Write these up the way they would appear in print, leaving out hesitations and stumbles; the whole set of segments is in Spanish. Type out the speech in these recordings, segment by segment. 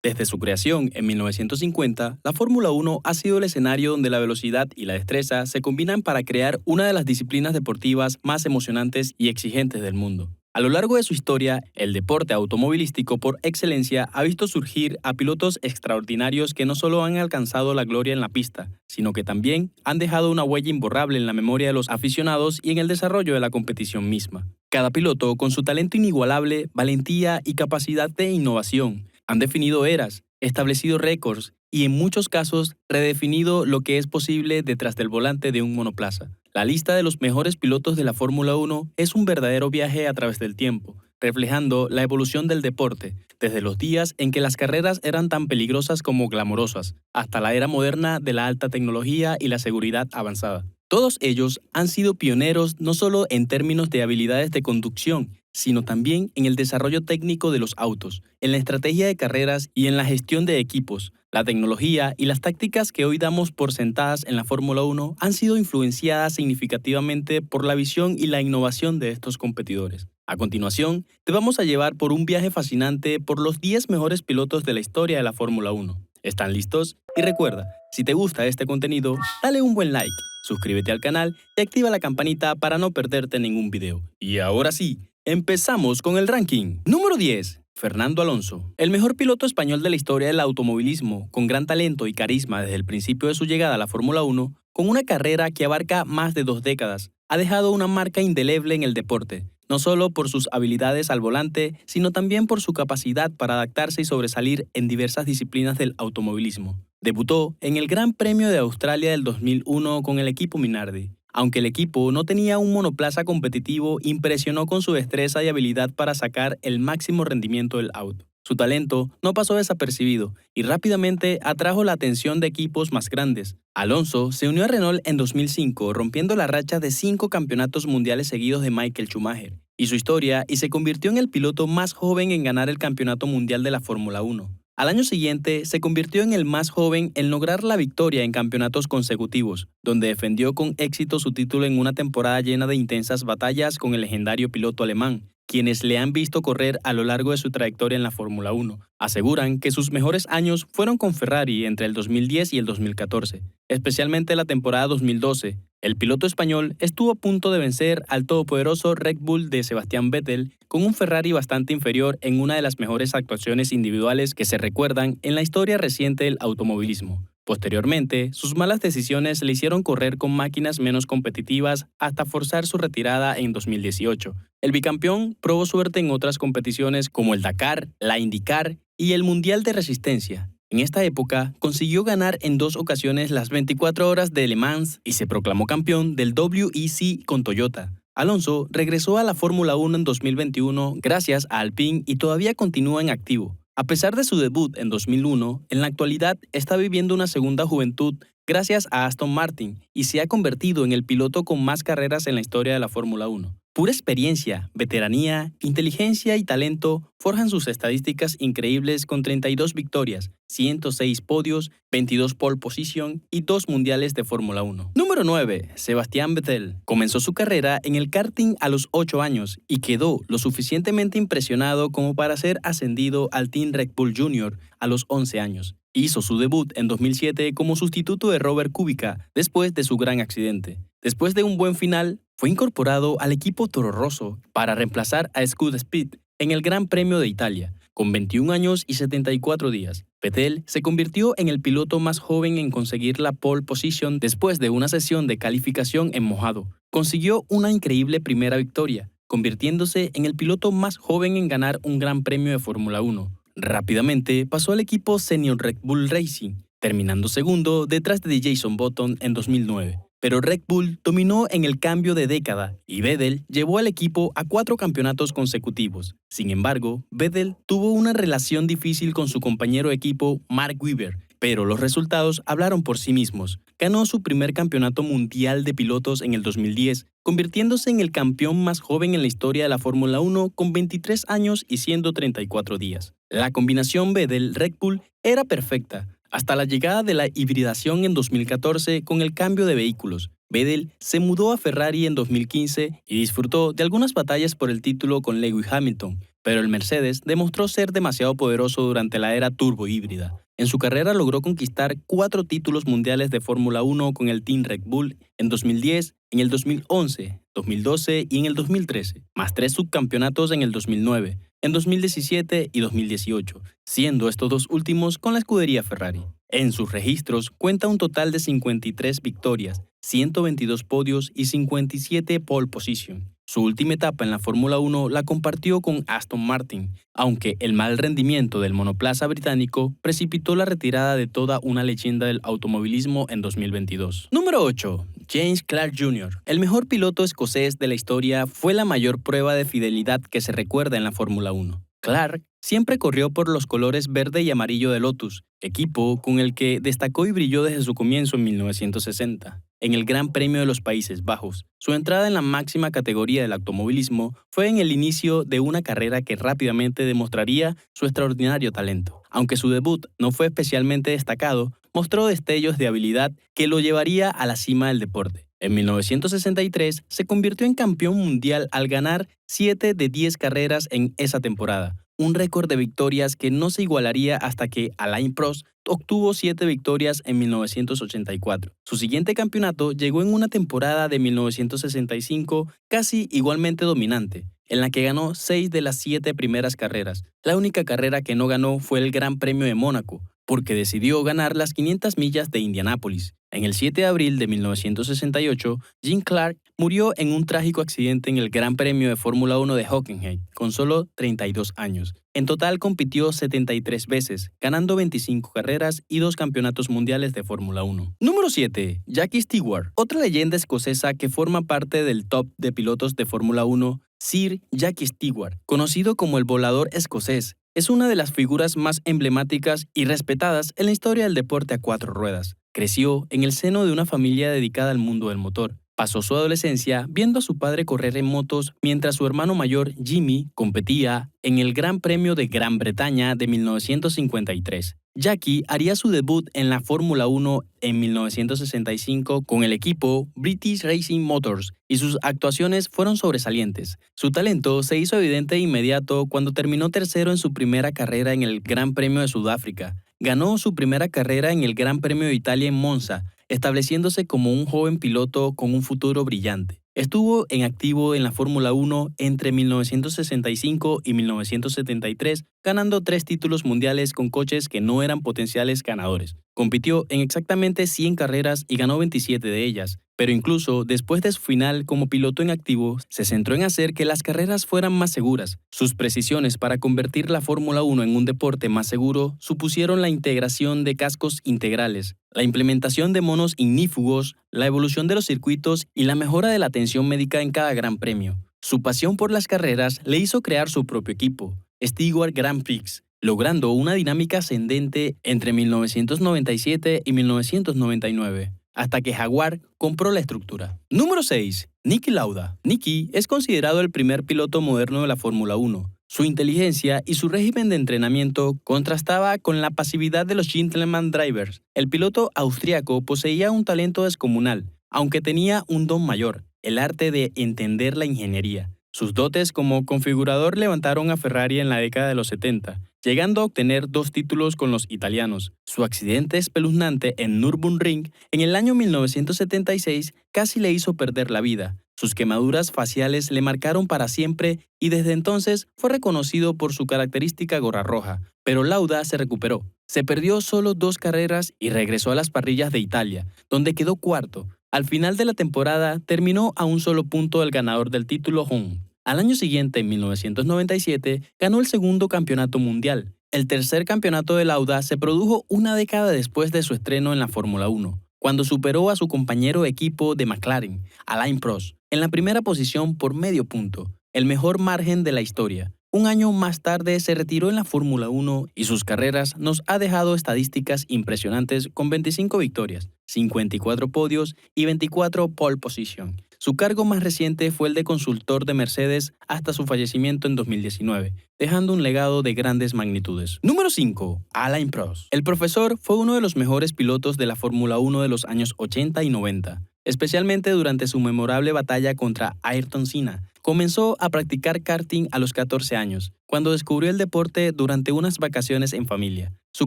Desde su creación en 1950, la Fórmula 1 ha sido el escenario donde la velocidad y la destreza se combinan para crear una de las disciplinas deportivas más emocionantes y exigentes del mundo. A lo largo de su historia, el deporte automovilístico por excelencia ha visto surgir a pilotos extraordinarios que no solo han alcanzado la gloria en la pista, sino que también han dejado una huella imborrable en la memoria de los aficionados y en el desarrollo de la competición misma. Cada piloto, con su talento inigualable, valentía y capacidad de innovación, han definido eras, establecido récords y en muchos casos redefinido lo que es posible detrás del volante de un monoplaza. La lista de los mejores pilotos de la Fórmula 1 es un verdadero viaje a través del tiempo, reflejando la evolución del deporte, desde los días en que las carreras eran tan peligrosas como glamorosas, hasta la era moderna de la alta tecnología y la seguridad avanzada. Todos ellos han sido pioneros no solo en términos de habilidades de conducción, sino también en el desarrollo técnico de los autos, en la estrategia de carreras y en la gestión de equipos. La tecnología y las tácticas que hoy damos por sentadas en la Fórmula 1 han sido influenciadas significativamente por la visión y la innovación de estos competidores. A continuación, te vamos a llevar por un viaje fascinante por los 10 mejores pilotos de la historia de la Fórmula 1. ¿Están listos? Y recuerda, si te gusta este contenido, dale un buen like, suscríbete al canal y activa la campanita para no perderte ningún video. Y ahora sí, empezamos con el ranking. Número 10. Fernando Alonso. El mejor piloto español de la historia del automovilismo, con gran talento y carisma desde el principio de su llegada a la Fórmula 1, con una carrera que abarca más de 2 décadas, ha dejado una marca indeleble en el deporte, no solo por sus habilidades al volante, sino también por su capacidad para adaptarse y sobresalir en diversas disciplinas del automovilismo. Debutó en el Gran Premio de Australia del 2001 con el equipo Minardi. Aunque el equipo no tenía un monoplaza competitivo, impresionó con su destreza y habilidad para sacar el máximo rendimiento del auto. Su talento no pasó desapercibido y rápidamente atrajo la atención de equipos más grandes. Alonso se unió a Renault en 2005, rompiendo la racha de 5 campeonatos mundiales seguidos de Michael Schumacher y su historia, y se convirtió en el piloto más joven en ganar el campeonato mundial de la Fórmula 1. Al año siguiente, se convirtió en el más joven en lograr la victoria en campeonatos consecutivos, donde defendió con éxito su título en una temporada llena de intensas batallas con el legendario piloto alemán. Quienes le han visto correr a lo largo de su trayectoria en la Fórmula 1 aseguran que sus mejores años fueron con Ferrari entre el 2010 y el 2014, especialmente la temporada 2012. El piloto español estuvo a punto de vencer al todopoderoso Red Bull de Sebastian Vettel con un Ferrari bastante inferior en una de las mejores actuaciones individuales que se recuerdan en la historia reciente del automovilismo. Posteriormente, sus malas decisiones le hicieron correr con máquinas menos competitivas hasta forzar su retirada en 2018. El bicampeón probó suerte en otras competiciones como el Dakar, la IndyCar y el Mundial de Resistencia. En esta época, consiguió ganar en 2 ocasiones las 24 horas de Le Mans y se proclamó campeón del WEC con Toyota. Alonso regresó a la Fórmula 1 en 2021 gracias a Alpine y todavía continúa en activo. A pesar de su debut en 2001, en la actualidad está viviendo una segunda juventud gracias a Aston Martin y se ha convertido en el piloto con más carreras en la historia de la Fórmula 1. Pura experiencia, veteranía, inteligencia y talento forjan sus estadísticas increíbles con 32 victorias, 106 podios, 22 pole position y 2 mundiales de Fórmula 1. Número 9. Sebastian Vettel. Comenzó su carrera en el karting a los 8 años y quedó lo suficientemente impresionado como para ser ascendido al Team Red Bull Junior a los 11 años. Hizo su debut en 2007 como sustituto de Robert Kubica después de su gran accidente. Después de un buen final, fue incorporado al equipo Toro Rosso para reemplazar a Scott Speed en el Gran Premio de Italia. Con 21 años y 74 días, Vettel se convirtió en el piloto más joven en conseguir la pole position después de una sesión de calificación en mojado. Consiguió una increíble primera victoria, convirtiéndose en el piloto más joven en ganar un Gran Premio de Fórmula 1. Rápidamente pasó al equipo Senior Red Bull Racing, terminando segundo detrás de Jason Button en 2009. Pero Red Bull dominó en el cambio de década y Vettel llevó al equipo a 4 campeonatos consecutivos. Sin embargo, Vettel tuvo una relación difícil con su compañero de equipo Mark Webber, pero los resultados hablaron por sí mismos. Ganó su primer campeonato mundial de pilotos en el 2010, convirtiéndose en el campeón más joven en la historia de la Fórmula 1 con 23 años y 134 días. La combinación Vettel-Red Bull era perfecta, hasta la llegada de la hibridación en 2014 con el cambio de vehículos. Vettel se mudó a Ferrari en 2015 y disfrutó de algunas batallas por el título con Lewis Hamilton, pero el Mercedes demostró ser demasiado poderoso durante la era turbo-híbrida. En su carrera logró conquistar 4 títulos mundiales de Fórmula 1 con el Team Red Bull en 2010, en el 2011, 2012 y en el 2013, más 3 subcampeonatos en el 2009, en 2017 y 2018, siendo estos 2 últimos con la escudería Ferrari. En sus registros cuenta un total de 53 victorias, 122 podios y 57 pole position. Su última etapa en la Fórmula 1 la compartió con Aston Martin, aunque el mal rendimiento del monoplaza británico precipitó la retirada de toda una leyenda del automovilismo en 2022. Número 8. James Clark Jr. El mejor piloto escocés de la historia fue la mayor prueba de fidelidad que se recuerda en la Fórmula 1. Clark siempre corrió por los colores verde y amarillo de Lotus, equipo con el que destacó y brilló desde su comienzo en 1960. En el Gran Premio de los Países Bajos, su entrada en la máxima categoría del automovilismo fue en el inicio de una carrera que rápidamente demostraría su extraordinario talento. Aunque su debut no fue especialmente destacado, mostró destellos de habilidad que lo llevaría a la cima del deporte. En 1963 se convirtió en campeón mundial al ganar 7 de 10 carreras en esa temporada, un récord de victorias que no se igualaría hasta que Alain Prost obtuvo 7 victorias en 1984. Su siguiente campeonato llegó en una temporada de 1965 casi igualmente dominante, en la que ganó 6 de las 7 primeras carreras. La única carrera que no ganó fue el Gran Premio de Mónaco, porque decidió ganar las 500 millas de Indianápolis. En el 7 de abril de 1968, Jim Clark murió en un trágico accidente en el Gran Premio de Fórmula 1 de Hockenheim, con solo 32 años. En total compitió 73 veces, ganando 25 carreras y 2 campeonatos mundiales de Fórmula 1. Número 7. Jackie Stewart. Otra leyenda escocesa que forma parte del top de pilotos de Fórmula 1, Sir Jackie Stewart, conocido como el volador escocés, es una de las figuras más emblemáticas y respetadas en la historia del deporte a 4 ruedas. Creció en el seno de una familia dedicada al mundo del motor. Pasó su adolescencia viendo a su padre correr en motos mientras su hermano mayor, Jimmy, competía en el Gran Premio de Gran Bretaña de 1953. Jackie haría su debut en la Fórmula 1 en 1965 con el equipo British Racing Motors y sus actuaciones fueron sobresalientes. Su talento se hizo evidente de inmediato cuando terminó tercero en su primera carrera en el Gran Premio de Sudáfrica. Ganó su primera carrera en el Gran Premio de Italia en Monza, estableciéndose como un joven piloto con un futuro brillante. Estuvo en activo en la Fórmula 1 entre 1965 y 1973, ganando 3 títulos mundiales con coches que no eran potenciales ganadores. Compitió en exactamente 100 carreras y ganó 27 de ellas, pero incluso después de su final como piloto en activo, se centró en hacer que las carreras fueran más seguras. Sus precisiones para convertir la Fórmula 1 en un deporte más seguro supusieron la integración de cascos integrales, la implementación de monos ignífugos, la evolución de los circuitos y la mejora de la atención médica en cada gran premio. Su pasión por las carreras le hizo crear su propio equipo, Stewart Grand Prix, logrando una dinámica ascendente entre 1997 y 1999, hasta que Jaguar compró la estructura. Número 6. Niki Lauda. Niki es considerado el primer piloto moderno de la Fórmula 1. Su inteligencia y su régimen de entrenamiento contrastaba con la pasividad de los Gentleman Drivers. El piloto austriaco poseía un talento descomunal, aunque tenía un don mayor, el arte de entender la ingeniería. Sus dotes como configurador levantaron a Ferrari en la década de los 70, llegando a obtener 2 títulos con los italianos. Su accidente espeluznante en Nürburgring en el año 1976 casi le hizo perder la vida. Sus quemaduras faciales le marcaron para siempre y desde entonces fue reconocido por su característica gorra roja. Pero Lauda se recuperó. Se perdió solo 2 carreras y regresó a las parrillas de Italia, donde quedó cuarto. Al final de la temporada, terminó a un solo punto del ganador del título Home. Al año siguiente, en 1997, ganó el segundo campeonato mundial. El tercer campeonato de Lauda se produjo una década después de su estreno en la Fórmula 1, cuando superó a su compañero de equipo de McLaren, Alain Prost, en la primera posición por medio punto, el mejor margen de la historia. Un año más tarde se retiró en la Fórmula 1 y sus carreras nos ha dejado estadísticas impresionantes con 25 victorias, 54 podios y 24 pole position. Su cargo más reciente fue el de consultor de Mercedes hasta su fallecimiento en 2019, dejando un legado de grandes magnitudes. Número 5. Alain Prost. El profesor fue uno de los mejores pilotos de la Fórmula 1 de los años 80 y 90, especialmente durante su memorable batalla contra Ayrton Senna, Comenzó a practicar karting a los 14 años, cuando descubrió el deporte durante unas vacaciones en familia. Su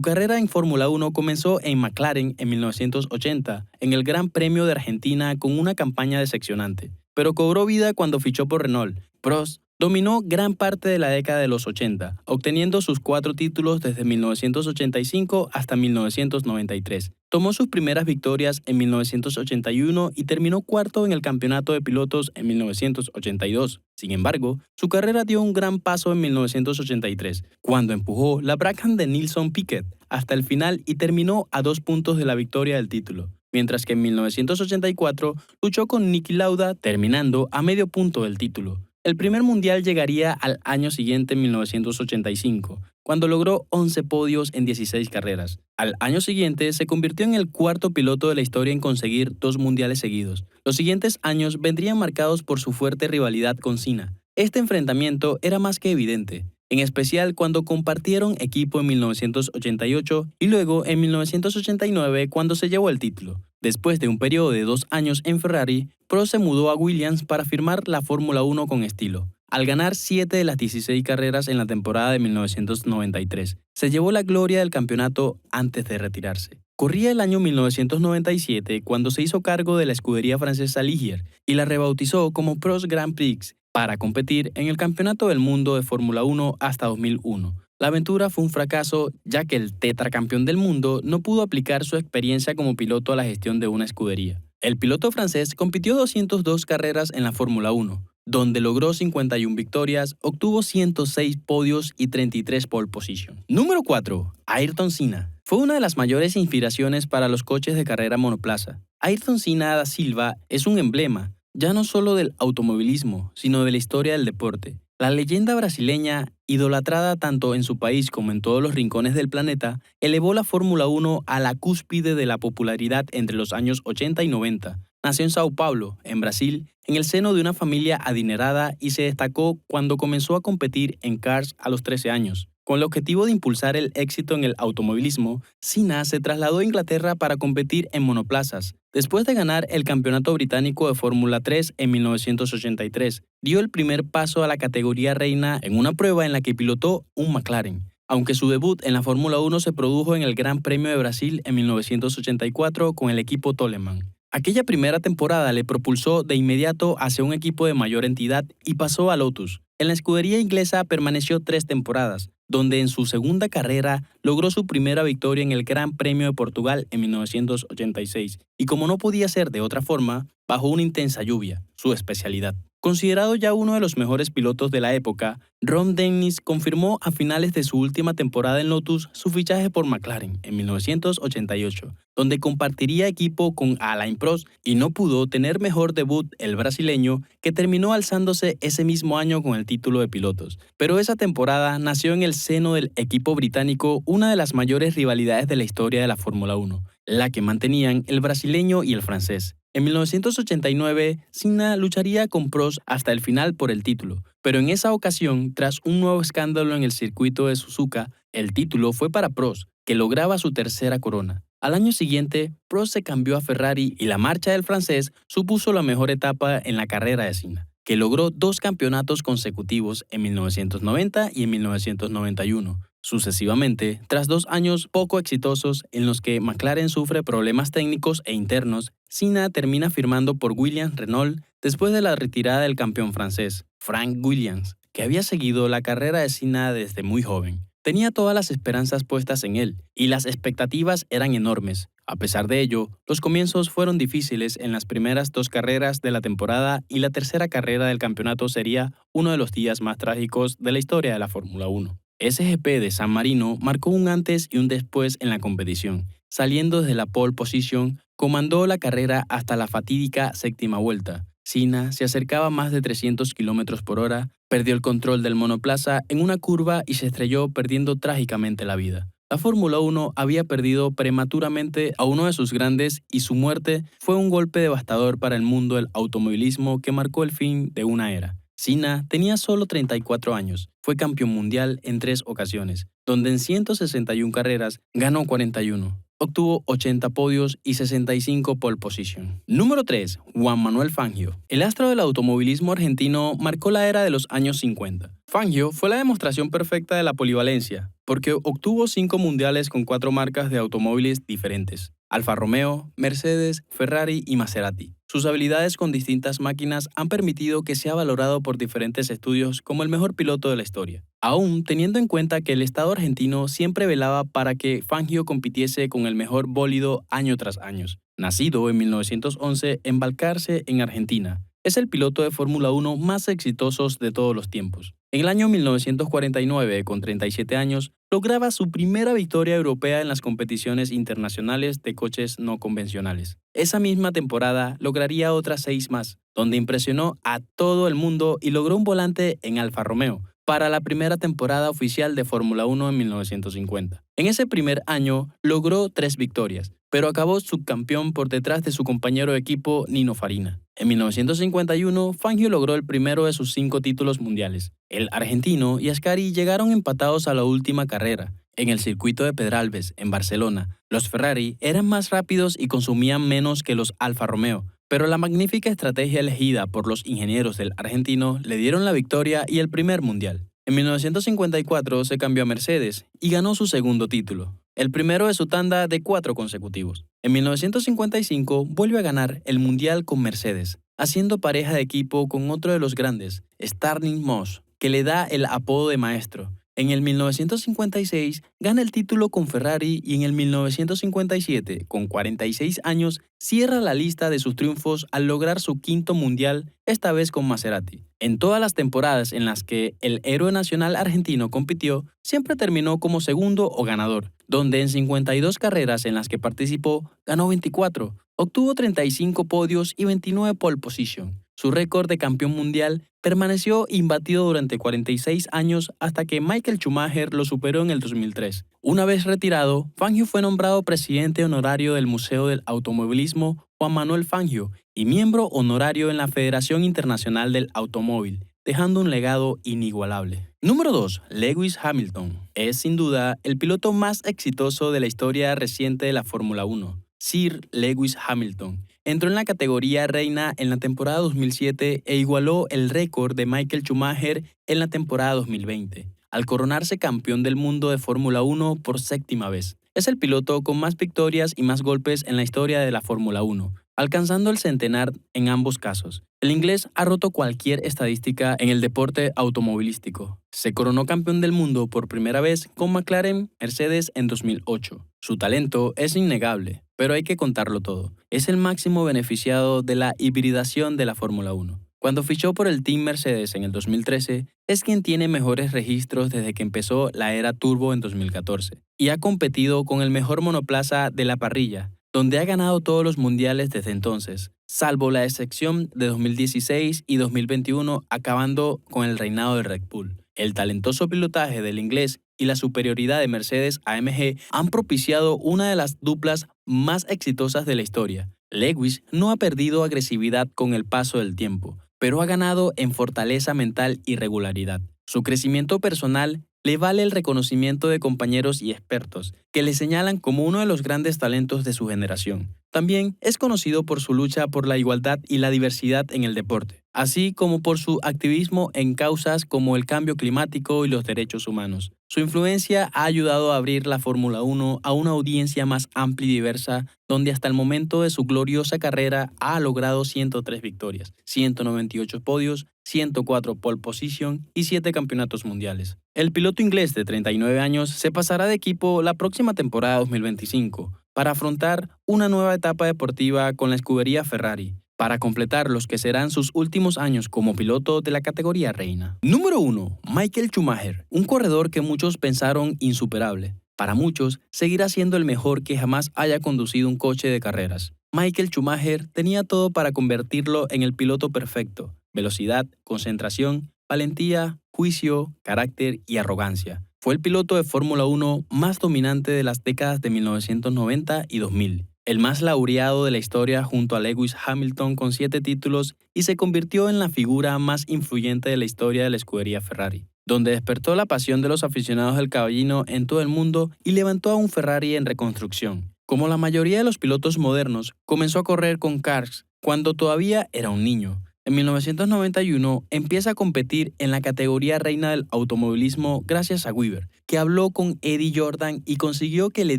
carrera en Fórmula 1 comenzó en McLaren en 1980, en el Gran Premio de Argentina con una campaña decepcionante, pero cobró vida cuando fichó por Renault. Prost dominó gran parte de la década de los 80, obteniendo sus 4 títulos desde 1985 hasta 1993. Tomó sus primeras victorias en 1981 y terminó cuarto en el campeonato de pilotos en 1982. Sin embargo, su carrera dio un gran paso en 1983, cuando empujó la Brabham de Nelson Piquet hasta el final y terminó a 2 puntos de la victoria del título, mientras que en 1984 luchó con Niki Lauda, terminando a medio punto del título. El primer mundial llegaría al año siguiente, en 1985, cuando logró 11 podios en 16 carreras. Al año siguiente se convirtió en el cuarto piloto de la historia en conseguir 2 mundiales seguidos. Los siguientes años vendrían marcados por su fuerte rivalidad con Senna. Este enfrentamiento era más que evidente, en especial cuando compartieron equipo en 1988 y luego en 1989 cuando se llevó el título. Después de un periodo de 2 años en Ferrari, Prost se mudó a Williams para firmar la Fórmula 1 con estilo. Al ganar 7 de las 16 carreras en la temporada de 1993, se llevó la gloria del campeonato antes de retirarse. Corría el año 1997 cuando se hizo cargo de la escudería francesa Ligier y la rebautizó como Prost Grand Prix para competir en el Campeonato del Mundo de Fórmula 1 hasta 2001. La aventura fue un fracaso, ya que el tetracampeón del mundo no pudo aplicar su experiencia como piloto a la gestión de una escudería. El piloto francés compitió 202 carreras en la Fórmula 1, donde logró 51 victorias, obtuvo 106 podios y 33 pole position. Número 4. Ayrton Senna. Fue una de las mayores inspiraciones para los coches de carrera monoplaza. Ayrton Senna da Silva es un emblema, ya no solo del automovilismo, sino de la historia del deporte. La leyenda brasileña, idolatrada tanto en su país como en todos los rincones del planeta, elevó la Fórmula 1 a la cúspide de la popularidad entre los años 80 y 90. Nació en Sao Paulo, en Brasil, en el seno de una familia adinerada y se destacó cuando comenzó a competir en karts a los 13 años. Con el objetivo de impulsar el éxito en el automovilismo, Senna se trasladó a Inglaterra para competir en monoplazas. Después de ganar el Campeonato Británico de Fórmula 3 en 1983, dio el primer paso a la categoría reina en una prueba en la que pilotó un McLaren, aunque su debut en la Fórmula 1 se produjo en el Gran Premio de Brasil en 1984 con el equipo Toleman. Aquella primera temporada le propulsó de inmediato hacia un equipo de mayor entidad y pasó a Lotus. En la escudería inglesa permaneció 3 temporadas, donde en su segunda carrera logró su primera victoria en el Gran Premio de Portugal en 1986, y como no podía ser de otra forma, bajo una intensa lluvia, su especialidad. Considerado ya uno de los mejores pilotos de la época, Ron Dennis confirmó a finales de su última temporada en Lotus su fichaje por McLaren en 1988, donde compartiría equipo con Alain Prost, y no pudo tener mejor debut el brasileño, que terminó alzándose ese mismo año con el título de pilotos. Pero esa temporada nació en el seno del equipo británico una de las mayores rivalidades de la historia de la Fórmula 1, la que mantenían el brasileño y el francés. En 1989, Senna lucharía con Prost hasta el final por el título, pero en esa ocasión, tras un nuevo escándalo en el circuito de Suzuka, el título fue para Prost, que lograba su tercera corona. Al año siguiente, Prost se cambió a Ferrari y la marcha del francés supuso la mejor etapa en la carrera de Senna, que logró 2 campeonatos consecutivos en 1990 y en 1991. Sucesivamente, tras 2 años poco exitosos en los que McLaren sufre problemas técnicos e internos, Senna termina firmando por Williams Renault después de la retirada del campeón francés, Frank Williams, que había seguido la carrera de Senna desde muy joven. Tenía todas las esperanzas puestas en él, y las expectativas eran enormes. A pesar de ello, los comienzos fueron difíciles en las primeras 2 carreras de la temporada, y la tercera carrera del campeonato sería uno de los días más trágicos de la historia de la Fórmula 1. SGP de San Marino marcó un antes y un después en la competición. Saliendo desde la pole position, comandó la carrera hasta la fatídica 7ª vuelta. Senna se acercaba a más de 300 km por hora, perdió el control del monoplaza en una curva y se estrelló, perdiendo trágicamente la vida. La Fórmula 1 había perdido prematuramente a uno de sus grandes, y su muerte fue un golpe devastador para el mundo del automovilismo que marcó el fin de una era. Senna tenía solo 34 años, fue campeón mundial en 3 ocasiones, donde en 161 carreras ganó 41. obtuvo 80 podios y 65 pole position. Número 3. Juan Manuel Fangio. El astro del automovilismo argentino marcó la era de los años 50. Fangio fue la demostración perfecta de la polivalencia, porque obtuvo 5 mundiales con 4 marcas de automóviles diferentes: Alfa Romeo, Mercedes, Ferrari y Maserati. Sus habilidades con distintas máquinas han permitido que sea valorado por diferentes estudios como el mejor piloto de la historia. Aún teniendo en cuenta que el Estado argentino siempre velaba para que Fangio compitiese con el mejor bólido año tras año. Nacido en 1911 en Balcarce, en Argentina, es el piloto de Fórmula 1 más exitosos de todos los tiempos. En el año 1949, con 37 años, lograba su primera victoria europea en las competiciones internacionales de coches no convencionales. Esa misma temporada lograría otras 6 más, donde impresionó a todo el mundo y logró un volante en Alfa Romeo para la primera temporada oficial de Fórmula 1 en 1950. En ese primer año logró 3 victorias, pero acabó subcampeón por detrás de su compañero de equipo Nino Farina. En 1951, Fangio logró el primero de sus 5 títulos mundiales. El argentino y Ascari llegaron empatados a la última carrera. En el circuito de Pedralbes, en Barcelona, los Ferrari eran más rápidos y consumían menos que los Alfa Romeo, pero la magnífica estrategia elegida por los ingenieros del argentino le dieron la victoria y el primer mundial. En 1954 se cambió a Mercedes y ganó su segundo título, el primero de su tanda de 4 consecutivos. En 1955 vuelve a ganar el mundial con Mercedes, haciendo pareja de equipo con otro de los grandes, Stirling Moss, que le da el apodo de maestro. En el 1956 gana el título con Ferrari y en el 1957, con 46 años, cierra la lista de sus triunfos al lograr su 5º mundial, esta vez con Maserati. En todas las temporadas en las que el héroe nacional argentino compitió, siempre terminó como segundo o ganador, donde en 52 carreras en las que participó, ganó 24, obtuvo 35 podios y 29 pole position. Su récord de campeón mundial permaneció imbatido durante 46 años hasta que Michael Schumacher lo superó en el 2003. Una vez retirado, Fangio fue nombrado presidente honorario del Museo del Automovilismo Juan Manuel Fangio y miembro honorario en la Federación Internacional del Automóvil, dejando un legado inigualable. Número 2. Lewis Hamilton. Es sin duda el piloto más exitoso de la historia reciente de la Fórmula 1. Sir Lewis Hamilton entró en la categoría reina en la temporada 2007 e igualó el récord de Michael Schumacher en la temporada 2020, al coronarse campeón del mundo de Fórmula 1 por 7ª vez. Es el piloto con más victorias y más golpes en la historia de la Fórmula 1, alcanzando el centenar en ambos casos. El inglés ha roto cualquier estadística en el deporte automovilístico. Se coronó campeón del mundo por primera vez con McLaren Mercedes en 2008. Su talento es innegable, pero hay que contarlo todo. Es el máximo beneficiado de la hibridación de la Fórmula 1. Cuando fichó por el Team Mercedes en el 2013, es quien tiene mejores registros desde que empezó la era turbo en 2014, y ha competido con el mejor monoplaza de la parrilla, donde ha ganado todos los mundiales desde entonces, salvo la excepción de 2016 y 2021, acabando con el reinado de Red Bull. El talentoso pilotaje del inglés y la superioridad de Mercedes AMG han propiciado una de las duplas más exitosas de la historia. Lewis no ha perdido agresividad con el paso del tiempo, pero ha ganado en fortaleza mental y regularidad. Su crecimiento personal le vale el reconocimiento de compañeros y expertos, que le señalan como uno de los grandes talentos de su generación. También es conocido por su lucha por la igualdad y la diversidad en el deporte, así como por su activismo en causas como el cambio climático y los derechos humanos. Su influencia ha ayudado a abrir la Fórmula 1 a una audiencia más amplia y diversa, donde hasta el momento de su gloriosa carrera ha logrado 103 victorias, 198 podios, 104 pole position y 7 campeonatos mundiales. El piloto inglés de 39 años se pasará de equipo la próxima temporada 2025 para afrontar una nueva etapa deportiva con la escudería Ferrari, para completar los que serán sus últimos años como piloto de la categoría reina. Número 1. Michael Schumacher, un corredor que muchos pensaron insuperable. Para muchos, seguirá siendo el mejor que jamás haya conducido un coche de carreras. Michael Schumacher tenía todo para convertirlo en el piloto perfecto: velocidad, concentración, valentía, juicio, carácter y arrogancia. Fue el piloto de Fórmula 1 más dominante de las décadas de 1990 y 2000, el más laureado de la historia junto a Lewis Hamilton con 7 títulos, y se convirtió en la figura más influyente de la historia de la escudería Ferrari, donde despertó la pasión de los aficionados del caballino en todo el mundo y levantó a un Ferrari en reconstrucción. Como la mayoría de los pilotos modernos, comenzó a correr con karts cuando todavía era un niño. En 1991 empieza a competir en la categoría reina del automovilismo gracias a Weaver, que habló con Eddie Jordan y consiguió que le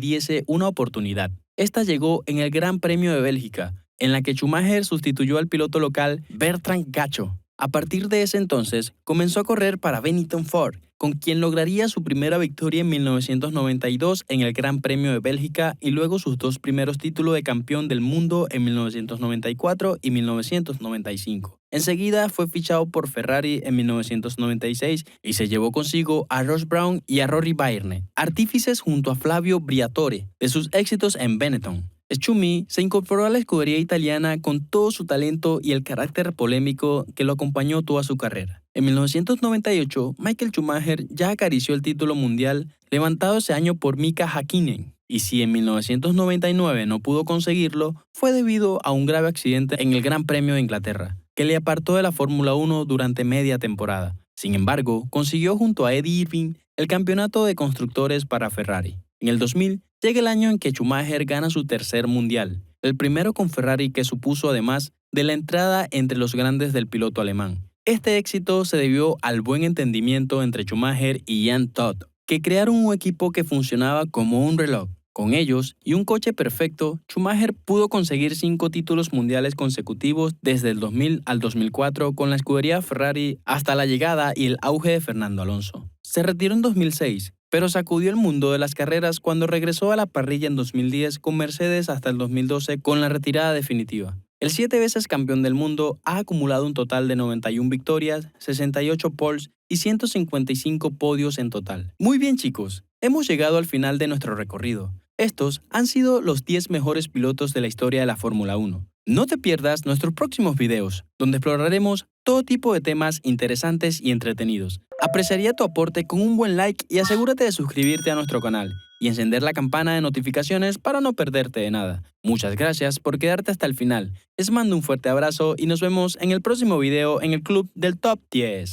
diese una oportunidad. Esta llegó en el Gran Premio de Bélgica, en la que Schumacher sustituyó al piloto local Bertrand Gachot. A partir de ese entonces, comenzó a correr para Benetton Ford, con quien lograría su primera victoria en 1992 en el Gran Premio de Bélgica y luego sus dos primeros títulos de campeón del mundo en 1994 y 1995. Enseguida fue fichado por Ferrari en 1996 y se llevó consigo a Ross Brown y a Rory Byrne, artífices junto a Flavio Briatore de sus éxitos en Benetton. Schumi se incorporó a la escudería italiana con todo su talento y el carácter polémico que lo acompañó toda su carrera. En 1998, Michael Schumacher ya acarició el título mundial levantado ese año por Mika Häkkinen. Y si en 1999 no pudo conseguirlo, fue debido a un grave accidente en el Gran Premio de Inglaterra, que le apartó de la Fórmula 1 durante media temporada. Sin embargo, consiguió junto a Eddie Irvine el campeonato de constructores para Ferrari. En el 2000, llega el año en que Schumacher gana su tercer mundial, el primero con Ferrari que supuso además de la entrada entre los grandes del piloto alemán. Este éxito se debió al buen entendimiento entre Schumacher y Jan Todt, que crearon un equipo que funcionaba como un reloj. Con ellos y un coche perfecto, Schumacher pudo conseguir 5 títulos mundiales consecutivos desde el 2000 al 2004 con la escudería Ferrari hasta la llegada y el auge de Fernando Alonso. Se retiró en 2006, pero sacudió el mundo de las carreras cuando regresó a la parrilla en 2010 con Mercedes hasta el 2012 con la retirada definitiva. El 7 veces campeón del mundo ha acumulado un total de 91 victorias, 68 poles y 155 podios en total. Muy bien chicos, hemos llegado al final de nuestro recorrido. Estos han sido los 10 mejores pilotos de la historia de la Fórmula 1. No te pierdas nuestros próximos videos, donde exploraremos todo tipo de temas interesantes y entretenidos. Apreciaría tu aporte con un buen like y asegúrate de suscribirte a nuestro canal y encender la campana de notificaciones para no perderte de nada. Muchas gracias por quedarte hasta el final. Les mando un fuerte abrazo y nos vemos en el próximo video en el Club del Top 10.